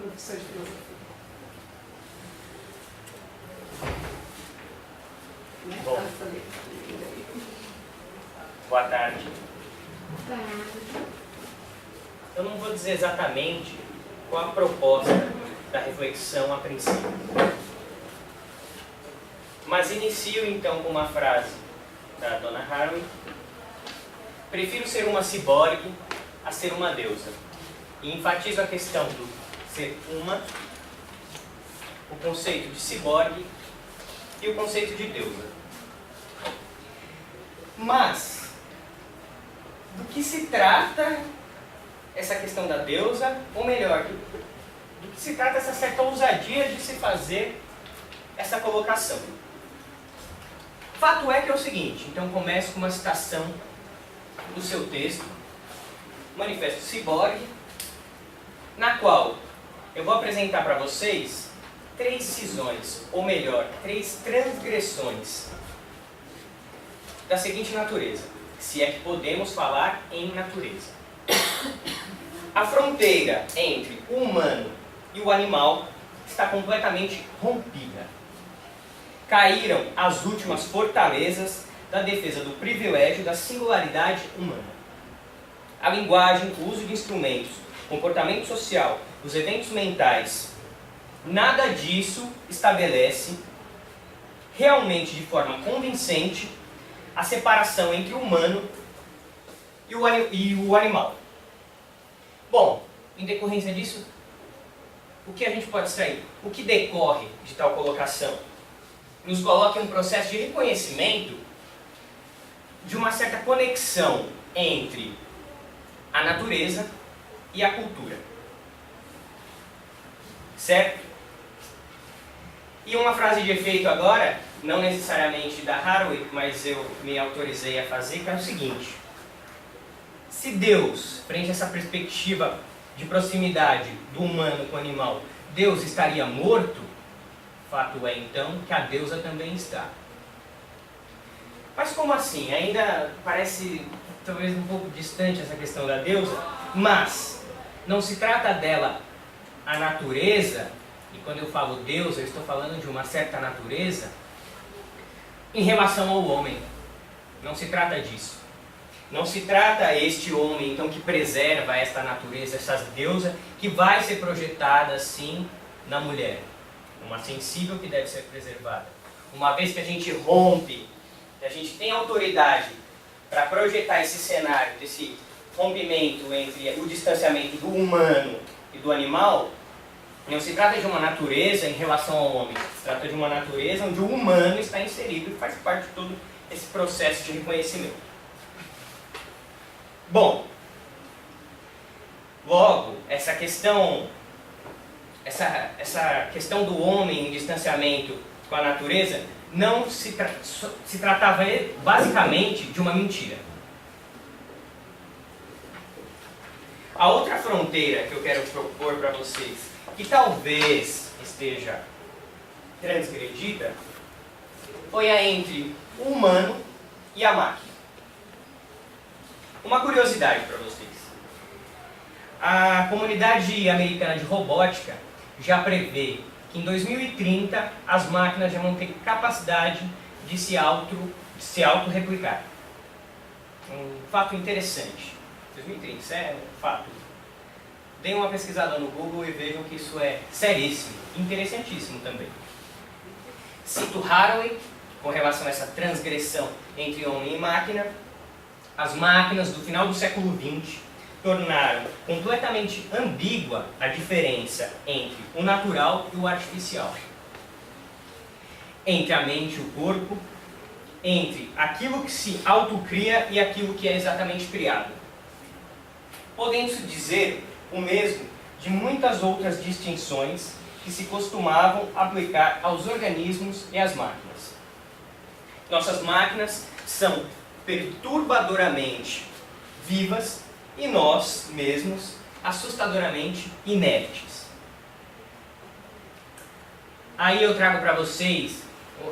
professor de filosofia. Né? Bom. Boa tarde. Eu não vou dizer exatamente qual a proposta da reflexão a princípio. Mas inicio então com uma frase da Donna Haraway. Prefiro ser uma ciborgue a ser uma deusa. E enfatizo a questão do ser uma, o conceito de ciborgue e o conceito de deusa. Mas, do que se trata essa questão da deusa, ou melhor, do que se trata essa certa ousadia de se fazer essa colocação? Fato é que é o seguinte, então começo com uma citação do seu texto, Manifesto Ciborgue, na qual eu vou apresentar para vocês 3 cisões, ou melhor, 3 transgressões da seguinte natureza, se é que podemos falar em natureza. A fronteira entre o humano e o animal está completamente rompida. Caíram as últimas fortalezas da defesa do privilégio da singularidade humana. A linguagem, o uso de instrumentos, o comportamento social, os eventos mentais, nada disso estabelece realmente de forma convincente a separação entre o humano e o animal. Bom, em decorrência disso, o que a gente pode extrair? O que decorre de tal colocação? Nos coloca em um processo de reconhecimento de uma certa conexão entre a natureza e a cultura. Certo? E uma frase de efeito agora, não necessariamente da Haraway, mas eu me autorizei a fazer, que é o seguinte: se Deus, frente a essa perspectiva de proximidade do humano com o animal, Deus estaria morto, fato é então que a deusa também está. Mas como assim? Ainda parece talvez um pouco distante essa questão da deusa, mas não se trata dela a natureza, e quando eu falo deusa, eu estou falando de uma certa natureza em relação ao homem. Não se trata disso. Não se trata este homem, então, que preserva esta natureza, essa deusa, que vai ser projetada assim na mulher. Uma sensível que deve ser preservada. Uma vez que a gente rompe, que a gente tem autoridade para projetar esse cenário, desse rompimento entre o distanciamento do humano e do animal, não se trata de uma natureza em relação ao homem. Se trata de uma natureza onde o humano está inserido e faz parte de todo esse processo de reconhecimento. Bom, logo, essa questão do homem em distanciamento com a natureza não se tratava basicamente de uma mentira. A outra fronteira que eu quero propor para vocês, que talvez esteja transgredida, foi a entre o humano e a máquina. Uma curiosidade para vocês. A comunidade americana de robótica já prevê que em 2030 as máquinas já vão ter capacidade de se auto-replicar. Um fato interessante. 2030, isso é um fato. Deem uma pesquisada no Google e vejam que isso é seríssimo, interessantíssimo também. Cito Haraway, com relação a essa transgressão entre homem e máquina. As máquinas do final do século XX tornaram completamente ambígua a diferença entre o natural e o artificial. Entre a mente e o corpo, entre aquilo que se autocria e aquilo que é exatamente criado. Podendo-se dizer o mesmo de muitas outras distinções que se costumavam aplicar aos organismos e às máquinas. Nossas máquinas são perturbadoramente vivas e nós mesmos assustadoramente inertes. Aí eu trago para vocês,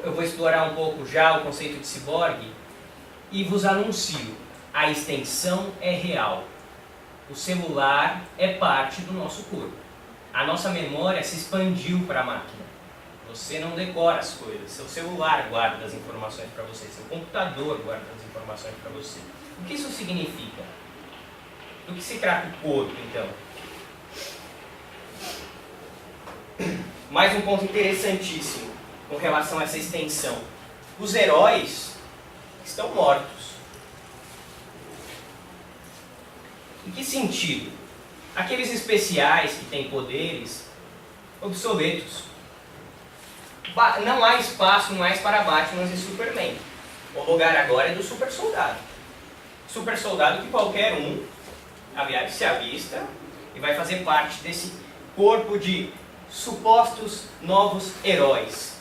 eu vou explorar um pouco já o conceito de ciborgue e vos anuncio, a extensão é real. O celular é parte do nosso corpo. A nossa memória se expandiu para a máquina. Você não decora as coisas, seu celular guarda as informações para você, seu computador guarda as informações para você. O que isso significa? Do que se trata o corpo, então? Mais um ponto interessantíssimo com relação a essa extensão. Os heróis estão mortos. Em que sentido? Aqueles especiais que têm poderes obsoletos. Não há espaço mais para Batman e Superman. O lugar agora é do super soldado. Super soldado que qualquer um se avista e vai fazer parte desse corpo de supostos novos heróis.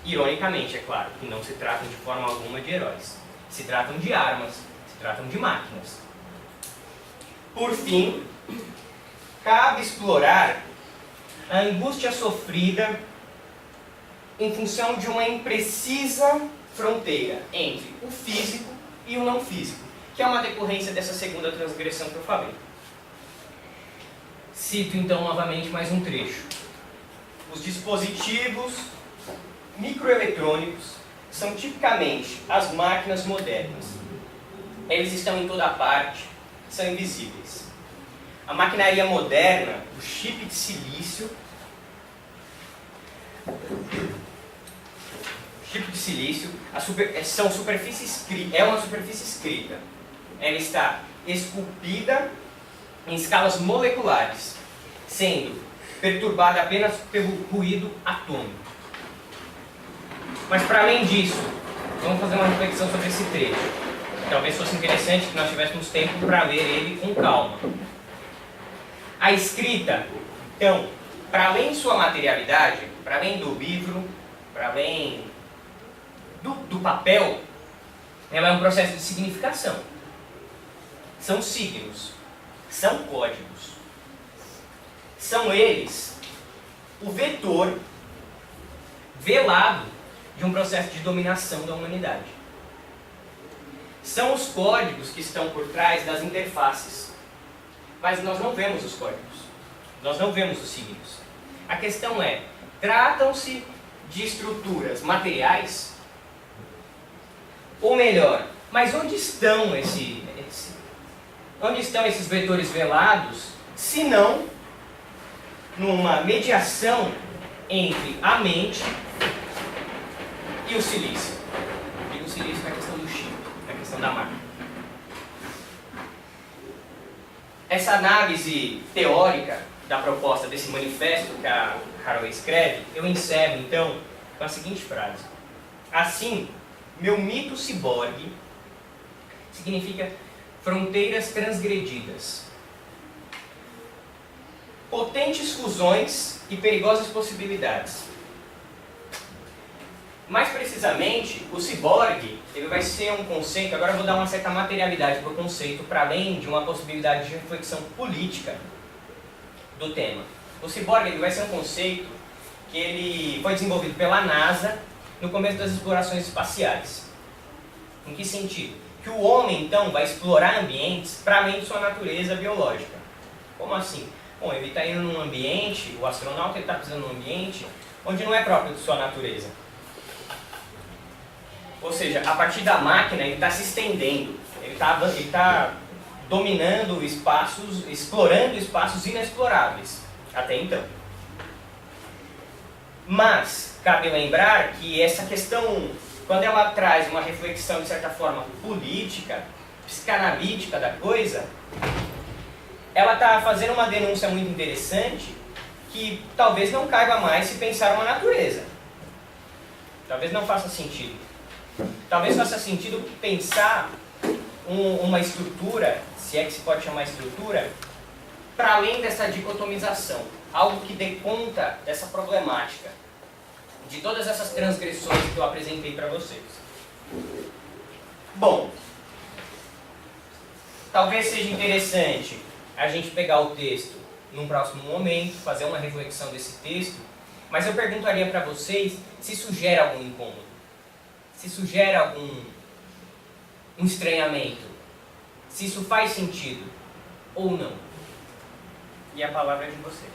Ironicamente, é claro, que não se tratam de forma alguma de heróis. Se tratam de armas, se tratam de máquinas. Por fim, cabe explorar a angústia sofrida em função de uma imprecisa fronteira entre o físico e o não físico, que é uma decorrência dessa segunda transgressão que eu falei. Cito então novamente mais um trecho. Os dispositivos microeletrônicos são tipicamente as máquinas modernas. Eles estão em toda parte, são invisíveis. A maquinaria moderna, o chip de silício, é uma superfície escrita. Ela está esculpida em escalas moleculares, sendo perturbada apenas pelo ruído atômico. Mas para além disso, vamos fazer uma reflexão sobre esse trecho. Talvez fosse interessante que nós tivéssemos tempo para ler ele com calma. A escrita, então, para além de sua materialidade, para além do livro, para além do papel, ela é um processo de significação. São signos, são códigos. São eles o vetor velado de um processo de dominação da humanidade. São os códigos que estão por trás das interfaces. Mas nós não vemos os códigos. Nós não vemos os signos. A questão é, tratam-se de estruturas materiais? Ou melhor, mas onde estão esses vetores velados, se não numa mediação entre a mente e o silício? E o silício na questão do chip, na questão da máquina. Essa análise teórica da proposta desse manifesto que a Haraway escreve, eu encerro então com a seguinte frase. Assim, meu mito ciborgue significa fronteiras transgredidas, potentes fusões e perigosas possibilidades. Mais precisamente, o ciborgue ele vai ser um conceito, agora eu vou dar uma certa materialidade para o conceito, para além de uma possibilidade de reflexão política do tema. O ciborgue ele vai ser um conceito que ele foi desenvolvido pela NASA no começo das explorações espaciais. Em que sentido? Que o homem, então, vai explorar ambientes para além de sua natureza biológica. Como assim? Bom, ele está indo num ambiente, o astronauta está pisando num ambiente onde não é próprio de sua natureza. Ou seja, a partir da máquina ele está se estendendo, ele está dominando espaços, explorando espaços inexploráveis, até então. Mas, cabe lembrar que essa questão, quando ela traz uma reflexão de certa forma política, psicanalítica da coisa, ela está fazendo uma denúncia muito interessante que talvez não caiba mais se pensar uma natureza. Talvez não faça sentido. Talvez faça sentido pensar uma estrutura, se é que se pode chamar estrutura, para além dessa dicotomização. Algo que dê conta dessa problemática, de todas essas transgressões que eu apresentei para vocês. Bom, talvez seja interessante a gente pegar o texto num próximo momento, fazer uma reflexão desse texto, mas eu perguntaria para vocês se isso gera algum incômodo, se isso gera algum estranhamento, se isso faz sentido ou não. e a palavra é de vocês.